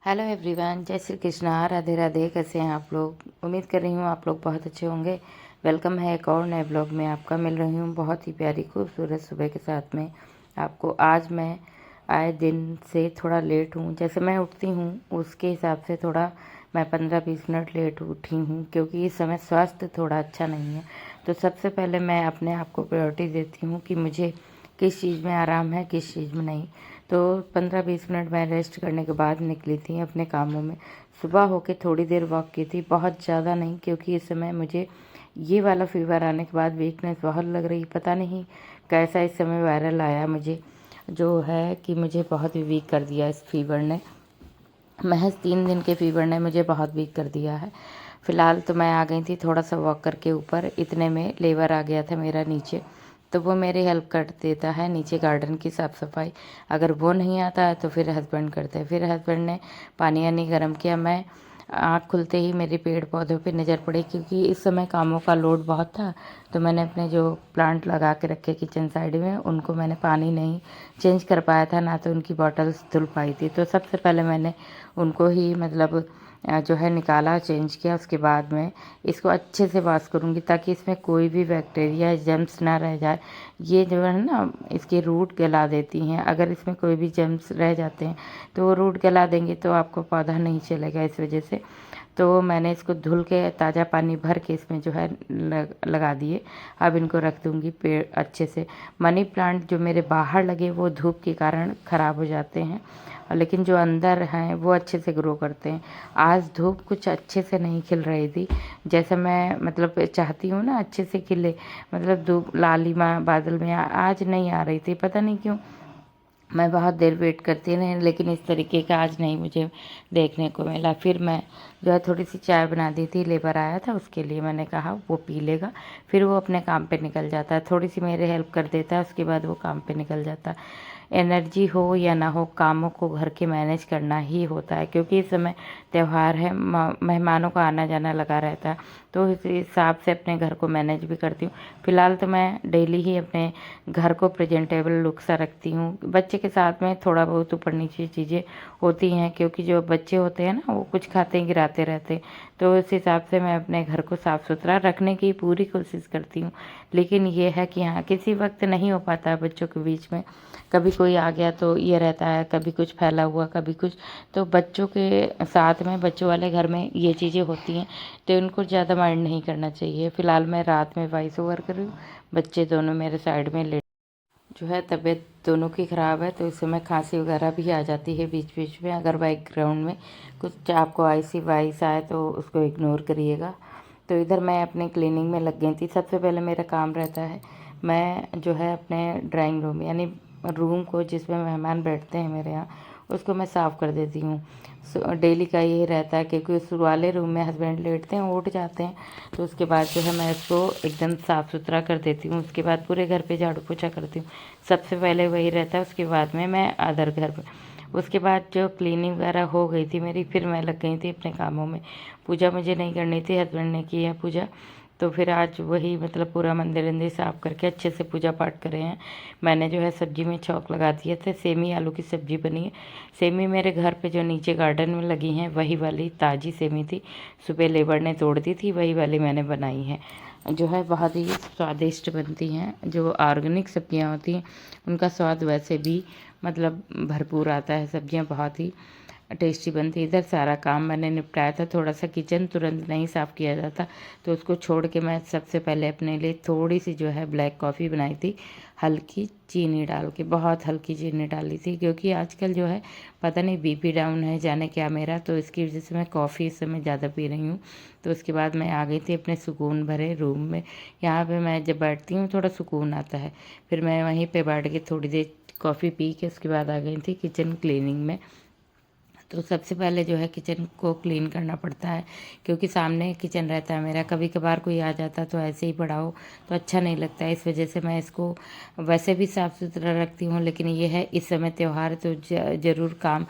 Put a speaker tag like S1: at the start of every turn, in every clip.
S1: Hello everyone, जय श्री कृष्णा, राधे राधे। कैसे हैं आप लोग? उम्मीद कर रही हूँ आप लोग बहुत अच्छे होंगे। वेलकम है एक और नए ब्लॉग में आपका। मिल रही हूँ बहुत ही प्यारी खूबसूरत सुबह के साथ में आपको। आज मैं आए दिन से थोड़ा लेट हूँ। जैसे मैं उठती हूँ उसके हिसाब से थोड़ा मैं 15-20 मिनट लेट उठी हूँ, क्योंकि इस समय स्वास्थ्य थोड़ा अच्छा नहीं है। तो सबसे पहले मैं अपने आप को प्रायोरिटी देती हूँ कि मुझे किस चीज़ में आराम है, किस चीज़ में नहीं। तो 15-20 मिनट मैं रेस्ट करने के बाद निकली थी अपने कामों में। सुबह होके थोड़ी देर वॉक की थी, बहुत ज़्यादा नहीं, क्योंकि इस समय मुझे ये वाला फीवर आने के बाद वीकनेस बहुत लग रही। पता नहीं कैसा इस समय वायरल आया मुझे, जो है कि मुझे बहुत ही वीक कर दिया इस फीवर ने। महज 3 दिन के फीवर ने मुझे बहुत वीक कर दिया है। फ़िलहाल तो मैं आ गई थी थोड़ा सा वॉक करके ऊपर, इतने में लेबर आ गया था मेरा नीचे। तो वो मेरी हेल्प कर देता है नीचे गार्डन की साफ़ सफाई। अगर वो नहीं आता है तो फिर हस्बैंड करते हैं। फिर हस्बैंड ने पानी वानी गर्म किया। मैं आँख खुलते ही मेरे पेड़ पौधों पे नज़र पड़ी, क्योंकि इस समय कामों का लोड बहुत था। तो मैंने अपने जो प्लांट लगा के रखे किचन साइड में, उनको मैंने पानी नहीं चेंज कर पाया था, ना तो उनकी बॉटल्स धुल पाई थी। तो सबसे पहले मैंने उनको ही मतलब जो है निकाला, चेंज किया। उसके बाद में इसको अच्छे से वॉश करूँगी, ताकि इसमें कोई भी बैक्टीरिया जर्म्स ना रह जाए। ये जो है ना, इसके रूट गला देती हैं। अगर इसमें कोई भी जर्म्स रह जाते हैं तो वो रूट गला देंगे, तो आपको पौधा नहीं चलेगा। इस वजह से तो मैंने इसको धुल के ताज़ा पानी भर के इसमें जो है लगा दिए। अब इनको रख दूँगी पेड़ अच्छे से। मनी प्लांट जो मेरे बाहर लगे वो धूप के कारण ख़राब हो जाते हैं, लेकिन जो अंदर हैं वो अच्छे से ग्रो करते हैं। आज धूप कुछ अच्छे से नहीं खिल रही थी, जैसे मैं मतलब चाहती हूँ ना अच्छे से खिले। मतलब धूप लालिमा बादल में आज नहीं आ रही थी, पता नहीं क्यों। मैं बहुत देर वेट करती रही, लेकिन इस तरीके का आज नहीं मुझे देखने को मिला। फिर मैं जो है थोड़ी सी चाय बना दी थी, लेबर आया था उसके लिए। मैंने कहा वो पी लेगा, फिर वो अपने काम पे निकल जाता है। थोड़ी सी मेरे हेल्प कर देता है, उसके बाद वो काम पे निकल जाता है। एनर्जी हो या ना हो, कामों को घर के मैनेज करना ही होता है, क्योंकि इस समय त्यौहार है, मेहमानों का आना जाना लगा रहता है। तो इस हिसाब से अपने घर को मैनेज भी करती हूँ। फ़िलहाल तो मैं डेली ही अपने घर को प्रेजेंटेबल लुक सा रखती हूँ। बच्चे के साथ में थोड़ा बहुत ऊपर नीचे चीज़ें होती हैं, क्योंकि जो बच्चे होते हैं ना, वो कुछ खाते हैं गिराते रहते हैं। तो उस हिसाब से मैं अपने घर को साफ़ सुथरा रखने की पूरी कोशिश करती हूँ। लेकिन ये है कि हाँ, किसी वक्त नहीं हो पाता है बच्चों के बीच में। कभी कोई आ गया तो ये रहता है, कभी कुछ फैला हुआ, कभी कुछ। तो बच्चों के साथ में, बच्चों वाले घर में ये चीज़ें होती हैं, तो उनको ज़्यादा माइंड नहीं करना चाहिए। फ़िलहाल मैं रात में वॉइस ओवर कर रही हूँ। बच्चे दोनों मेरे साइड में लेट, जो है तबीयत दोनों की ख़राब है, तो इस समय खांसी वगैरह भी आ जाती है बीच बीच में। अगर बैकग्राउंड में कुछ आपको ऐसी वॉइस आए तो उसको इग्नोर करिएगा। तो इधर मैं अपने क्लीनिंग में लग गई थी। सबसे पहले मेरा काम रहता है, मैं जो है अपने ड्राइंग रूम यानी रूम को जिसमें मेहमान बैठते हैं मेरे यहाँ, उसको मैं साफ़ कर देती हूँ। डेली का यही रहता है, क्योंकि उस वाले रूम में हस्बैंड लेटते हैं, उठ जाते हैं। तो उसके बाद जो है मैं इसको एकदम साफ़ सुथरा कर देती हूँ। उसके बाद पूरे घर पे झाड़ू पोछा करती हूँ। सबसे पहले वही रहता है, उसके बाद में मैं अदर घर पे। उसके बाद जो क्लीनिंग वगैरह हो गई थी मेरी, फिर मैं लग गई थी अपने कामों में। पूजा मुझे नहीं करनी थी, हस्बैंड ने की है पूजा। तो फिर आज वही मतलब पूरा मंदिर वंदिर साफ़ करके अच्छे से पूजा पाठ करे हैं। मैंने जो है सब्जी में छौंक लगा दिए थे। सेमी आलू की सब्जी बनी है। सेमी मेरे घर पे जो नीचे गार्डन में लगी हैं, वही वाली ताज़ी सेमी थी। सुबह लेबर ने तोड़ दी थी, वही वाली मैंने बनाई है। जो है बहुत ही स्वादिष्ट बनती हैं। जो ऑर्गेनिक सब्जियां होती हैं उनका स्वाद वैसे भी मतलब भरपूर आता है। सब्जियां बहुत ही टेस्टी बनती है। इधर सारा काम मैंने निपटाया था। थोड़ा सा किचन तुरंत नहीं साफ़ किया जाता, तो उसको छोड़ के मैं सबसे पहले अपने लिए थोड़ी सी जो है ब्लैक कॉफ़ी बनाई थी, हल्की चीनी डाल के। बहुत हल्की चीनी डाली थी, क्योंकि आजकल जो है पता नहीं बीपी डाउन है जाने क्या मेरा, तो इसकी वजह से मैं कॉफ़ी इस समय ज़्यादा पी रही हूँ। तो उसके बाद मैं आ गई थी अपने सुकून भरे रूम में। यहाँ पे मैं जब बैठती हूँ थोड़ा सुकून आता है। फिर मैं वहीं पे बैठ के थोड़ी देर कॉफ़ी पी के उसके बाद आ गई थी किचन क्लीनिंग में। तो सबसे पहले जो है किचन को क्लीन करना पड़ता है, क्योंकि सामने किचन रहता है मेरा। कभी कभार कोई आ जाता तो ऐसे ही पड़ा हो तो अच्छा नहीं लगता है। इस वजह से मैं इसको वैसे भी साफ़ सुथरा रखती हूँ, लेकिन ये है इस समय त्यौहार है, तो ज़रूर काम,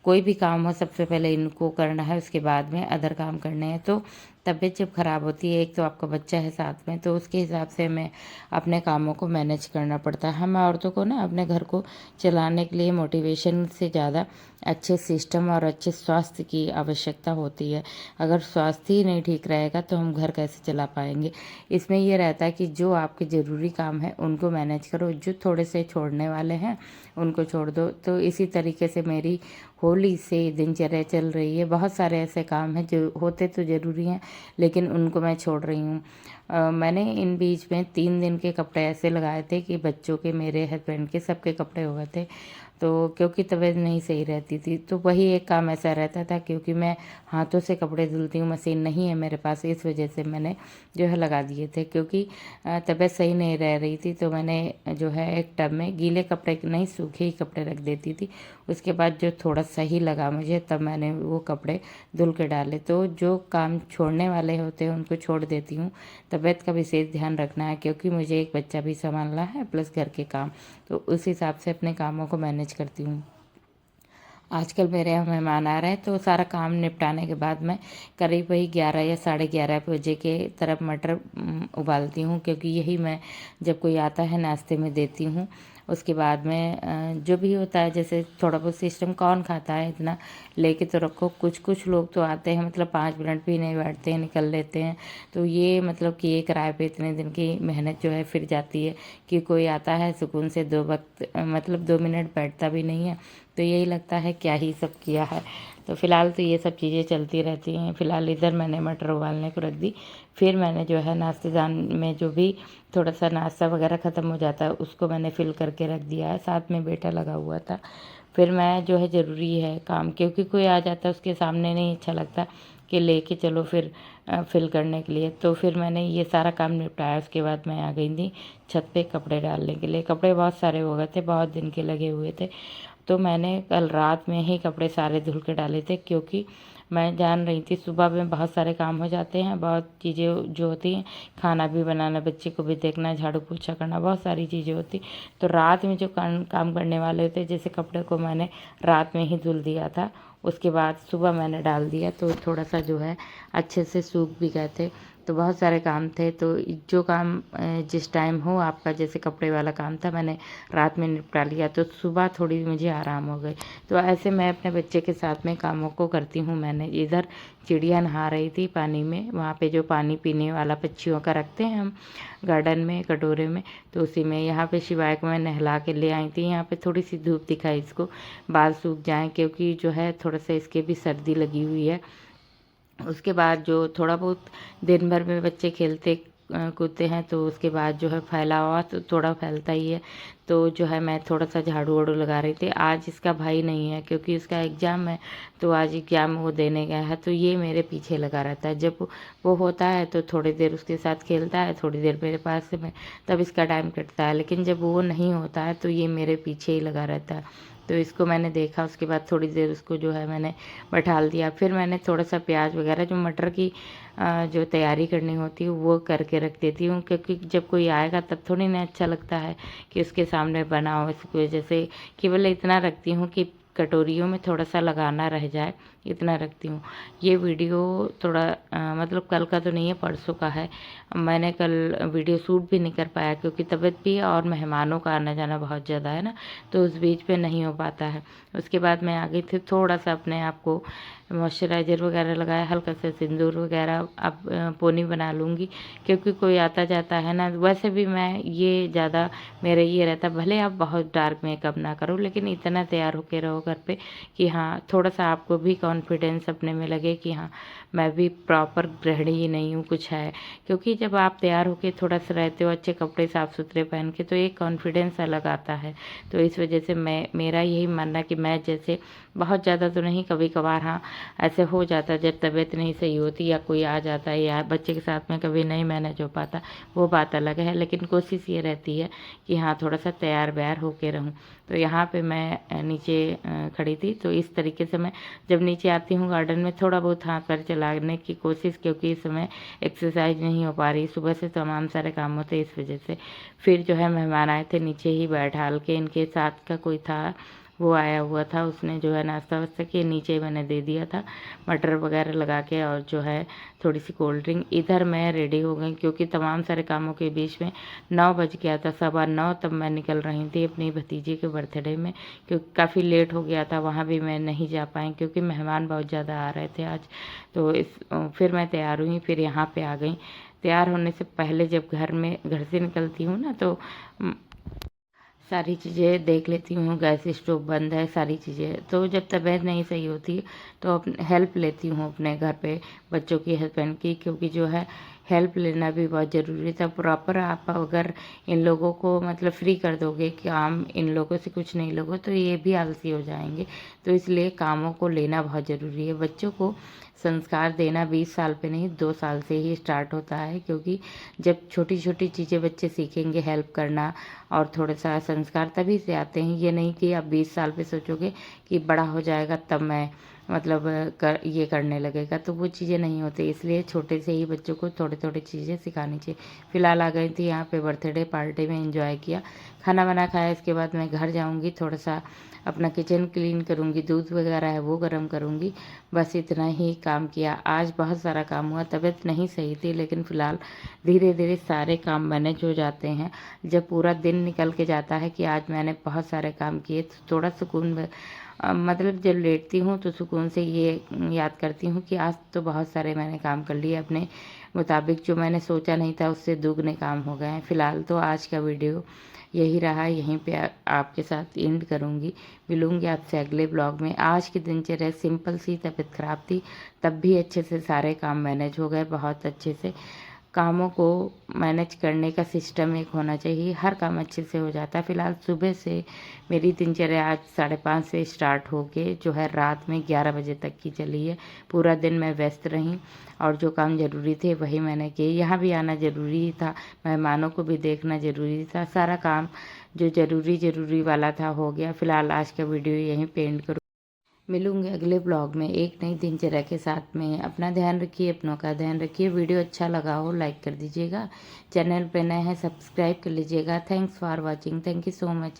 S1: कोई भी काम हो सबसे पहले इनको करना है, उसके बाद में अदर काम करने हैं। तो तबीयत जब ख़राब होती है, एक तो आपका बच्चा है साथ में, तो उसके हिसाब से हमें अपने कामों को मैनेज करना पड़ता है। हम औरतों को ना अपने घर को चलाने के लिए मोटिवेशन से ज़्यादा अच्छे सिस्टम और अच्छे स्वास्थ्य की आवश्यकता होती है। अगर स्वास्थ्य ही नहीं ठीक रहेगा तो हम घर कैसे चला पाएंगे। इसमें ये रहता है कि जो आपके ज़रूरी काम है उनको मैनेज करो, जो थोड़े से छोड़ने वाले हैं उनको छोड़ दो। तो इसी तरीके से मेरी होली से दिनचर्या चल रही है। बहुत सारे ऐसे काम हैं जो होते तो ज़रूरी हैं, लेकिन उनको मैं छोड़ रही हूँ। मैंने इन बीच में 3 दिन के कपड़े ऐसे लगाए थे कि बच्चों के, मेरे हस्बैंड के, सबके कपड़े हो गए थे। तो क्योंकि तबीयत नहीं सही रहती थी, तो वही एक काम ऐसा रहता था, क्योंकि मैं हाथों से कपड़े धुलती हूँ, मशीन नहीं है मेरे पास, इस वजह से मैंने जो है लगा दिए थे। क्योंकि तबीयत सही नहीं रह रही थी, तो मैंने जो है एक टब में गीले कपड़े नहीं, सूखे ही कपड़े रख देती थी। उसके बाद जो थोड़ा सही लगा मुझे, तब मैंने वो कपड़े धुल के डाले। तो जो काम छोड़ने वाले होते हैं उनको छोड़ देती हूँ। तबीयत का विशेष ध्यान रखना है, क्योंकि मुझे एक बच्चा भी संभालना है प्लस घर के काम, तो उस हिसाब से अपने कामों को मैनेज करती हूँ। आजकल मेरे यहाँ मेहमान आ रहे हैं, तो सारा काम निपटाने के बाद मैं करीब वही 11 या 11:30 बजे के तरफ मटर उबालती हूँ, क्योंकि यही मैं जब कोई आता है नाश्ते में देती हूँ। उसके बाद में जो भी होता है, जैसे थोड़ा बहुत सिस्टम, कौन खाता है इतना लेके तो रखो। कुछ कुछ लोग तो आते हैं, मतलब 5 मिनट भी नहीं बैठते हैं, निकल लेते हैं। तो ये मतलब कि एक किराए पे इतने दिन की मेहनत जो है फिर जाती है, कि कोई आता है सुकून से 2 वक्त, मतलब 2 मिनट बैठता भी नहीं है। तो यही लगता है क्या ही सब किया है। तो फ़िलहाल तो ये सब चीज़ें चलती रहती हैं। फ़िलहाल इधर मैंने मटर उबालने को रख दी। फिर मैंने जो है नाश्तेदान में जो भी थोड़ा सा नाश्ता वगैरह ख़त्म हो जाता है, उसको मैंने फिल करके रख दिया है। साथ में बेटा लगा हुआ था। फिर मैं जो है, ज़रूरी है काम, क्योंकि कोई आ जाता है उसके सामने नहीं अच्छा लगता कि लेके चलो फिर फिल करने के लिए। तो फिर मैंने ये सारा काम निपटाया। उसके बाद मैं आ गई थी छत पे कपड़े डालने के लिए। कपड़े बहुत सारे हो गए थे, बहुत दिन के लगे हुए थे। तो मैंने कल रात में ही कपड़े सारे धुल के डाले थे, क्योंकि मैं जान रही थी सुबह में बहुत सारे काम हो जाते हैं, बहुत चीज़ें जो होती हैं, खाना भी बनाना, बच्चे को भी देखना, झाड़ू पोछा करना, बहुत सारी चीज़ें होती। तो रात में जो काम करने वाले थे, जैसे कपड़े को मैंने रात में ही धुल दिया था, उसके बाद सुबह मैंने डाल दिया, तो थोड़ा सा जो है अच्छे से सूख भी गए थे। तो बहुत सारे काम थे, तो जो काम जिस टाइम हो आपका, जैसे कपड़े वाला काम था, मैंने रात में निपटा लिया, तो सुबह थोड़ी मुझे आराम हो गई। तो ऐसे मैं अपने बच्चे के साथ में कामों को करती हूँ। मैंने इधर चिड़िया नहा रही थी पानी में, वहाँ पे जो पानी पीने वाला पक्षियों का रखते हैं हम गार्डन में कटोरे में, तो उसी में यहाँ पे शिवाय को मैं नहला के ले आई थी। यहाँ पे थोड़ी सी धूप दिखाई इसको, बाल सूख जाएँ, क्योंकि जो है थोड़ा सा इसके भी सर्दी लगी हुई है। उसके बाद जो थोड़ा बहुत दिन भर में बच्चे खेलते कूदते हैं, तो उसके बाद जो है फैला हुआ तो थोड़ा फैलता ही है। तो जो है मैं थोड़ा सा झाड़ू वाड़ू लगा रही थी। आज इसका भाई नहीं है, क्योंकि उसका एग्ज़ाम है, तो आज एग्ज़ाम वो देने गया है। तो ये मेरे पीछे लगा रहता है। जब वो होता है तो थोड़ी देर उसके साथ खेलता है, थोड़ी देर मेरे पास से मैं, तब इसका टाइम कटता है। लेकिन जब वो नहीं होता है तो ये मेरे पीछे ही लगा रहता है। तो इसको मैंने देखा, उसके बाद थोड़ी देर उसको जो है मैंने बैठाल दिया। फिर मैंने थोड़ा सा प्याज वगैरह, जो मटर की जो तैयारी करनी होती है, वो करके रख देती हूँ, क्योंकि जब कोई आएगा तब थोड़ी ना अच्छा लगता है कि उसके सामने बनाओ। इसकी वजह से केवल इतना रखती हूँ कि कटोरियों में थोड़ा सा लगाना रह जाए, इतना रखती हूँ। ये वीडियो थोड़ा मतलब कल का तो नहीं है, परसों का है। मैंने कल वीडियो शूट भी नहीं कर पाया, क्योंकि तबीयत भी है और मेहमानों का आना जाना बहुत ज़्यादा है ना, तो उस बीच पे नहीं हो पाता है। उसके बाद मैं आ गई थी, थोड़ा सा अपने आप को मॉइस्चराइज़र वगैरह लगाया, हल्का सा सिंदूर वगैरह। अब पोनी बना लूँगी, क्योंकि कोई आता जाता है ना। वैसे भी मैं ये ज़्यादा मेरा ये रहता, भले आप बहुत डार्क मेकअप ना करो, लेकिन इतना तैयार होके रहो घर पे कि हाँ, थोड़ा सा आपको भी कॉन्फिडेंस अपने में लगे कि हाँ, मैं भी प्रॉपर गृहिणी ही नहीं हूँ, कुछ है। क्योंकि जब आप तैयार होके थोड़ा सा रहते हो, अच्छे कपड़े साफ़ सुथरे पहन के, तो एक कॉन्फिडेंस अलग आता है। तो इस वजह से मेरा यही मानना कि मैं जैसे बहुत ज़्यादा तो नहीं, कभी कभार हाँ ऐसे हो जाता है, जब तबीयत नहीं सही होती या कोई आ जाता है या बच्चे के साथ में कभी नहीं मैनेज हो पाता, वो बात अलग है। लेकिन कोशिश ये रहती है कि हाँ, थोड़ा सा तैयार व्यार होके रहूँ। तो यहाँ पे मैं नीचे खड़ी थी, तो इस तरीके से मैं जब नीचे आती हूँ गार्डन में, थोड़ा बहुत हाथ पैर चलाने की कोशिश, क्योंकि इस समय एक्सरसाइज नहीं हो पा रही, सुबह से तमाम सारे काम होते, इस वजह से। फिर जो है मेहमान आए थे, नीचे ही बैठाल के, इनके साथ का कोई था, वो आया हुआ था, उसने जो है नाश्ता वास्ता किया, नीचे मैंने दे दिया था मटर वगैरह लगा के, और जो है थोड़ी सी कोल्ड ड्रिंक। इधर मैं रेडी हो गई क्योंकि तमाम सारे कामों के बीच में 9 बज गया था, 9:15 तब मैं निकल रही थी अपनी भतीजे के बर्थडे में, क्योंकि काफ़ी लेट हो गया था, वहाँ भी मैं नहीं जा पाई क्योंकि मेहमान बहुत ज़्यादा आ रहे थे आज। तो फिर मैं तैयार हुई, फिर यहाँ पे आ गई। तैयार होने से पहले जब घर से निकलती हूँ ना, तो सारी चीज़ें देख लेती हूँ, गैस स्टोव बंद है, सारी चीज़ें। तो जब तबीयत नहीं सही होती तो अपने हेल्प लेती हूँ अपने घर पे बच्चों की, हस्बैंड की, क्योंकि जो है हेल्प लेना भी बहुत ज़रूरी था। प्रॉपर आप अगर इन लोगों को मतलब फ्री कर दोगे कि काम इन लोगों से कुछ नहीं लोगे, तो ये भी आलसी हो जाएंगे। तो इसलिए कामों को लेना बहुत ज़रूरी है। बच्चों को संस्कार देना 20 साल पे नहीं, 2 साल से ही स्टार्ट होता है, क्योंकि जब छोटी छोटी चीज़ें बच्चे सीखेंगे, हेल्प करना और थोड़ा सा संस्कार, तभी से आते हैं। ये नहीं कि आप 20 साल पे सोचोगे कि बड़ा हो जाएगा तब मैं मतलब ये करने लगेगा, तो वो चीज़ें नहीं होती। इसलिए छोटे से ही बच्चों को थोड़े थोड़े चीज़ें सिखानी चाहिए। फ़िलहाल आ गई थी यहाँ पे बर्थडे पार्टी में, एंजॉय किया, खाना वाना खाया। इसके बाद मैं घर जाऊँगी, थोड़ा सा अपना किचन क्लीन करूँगी, दूध वगैरह है वो गर्म करूँगी। बस इतना ही काम किया। आज बहुत सारा काम हुआ, तबीयत नहीं सही थी, लेकिन फ़िलहाल धीरे धीरे सारे काम मैनेज हो जाते हैं। जब पूरा दिन निकल के जाता है कि आज मैंने बहुत सारे काम किए, तो थोड़ा सुकून मतलब जब लेटती हूँ तो सुकून से ये याद करती हूँ कि आज तो बहुत सारे मैंने काम कर लिए अपने मुताबिक, जो मैंने सोचा नहीं था उससे दुगने काम हो गए हैं। फ़िलहाल तो आज का वीडियो यही रहा, यहीं पे आपके साथ एंड करूँगी। मिलूँगी आपसे अगले ब्लॉग में। आज की दिनचर्या सिंपल सी, तबीयत ख़राब थी तब भी अच्छे से सारे काम मैनेज हो गए, बहुत अच्छे से। कामों को मैनेज करने का सिस्टम एक होना चाहिए, हर काम अच्छे से हो जाता है। फ़िलहाल सुबह से मेरी दिनचर्या आज 5:30 से स्टार्ट होके जो है रात में 11 बजे तक की चली है। पूरा दिन मैं व्यस्त रही और जो काम ज़रूरी थे वही मैंने किए। यहाँ भी आना ज़रूरी था, मेहमानों को भी देखना ज़रूरी था, सारा काम जो ज़रूरी वाला था हो गया। फ़िलहाल आज का वीडियो यहीं पे एंड करूँ। मिलूंगे अगले ब्लॉग में एक नई दिनचर्या के साथ में। अपना ध्यान रखिए, अपनों का ध्यान रखिए। वीडियो अच्छा लगा हो लाइक कर दीजिएगा, चैनल पे नए हैं सब्सक्राइब कर लीजिएगा। Thanks for watching, thank you so much.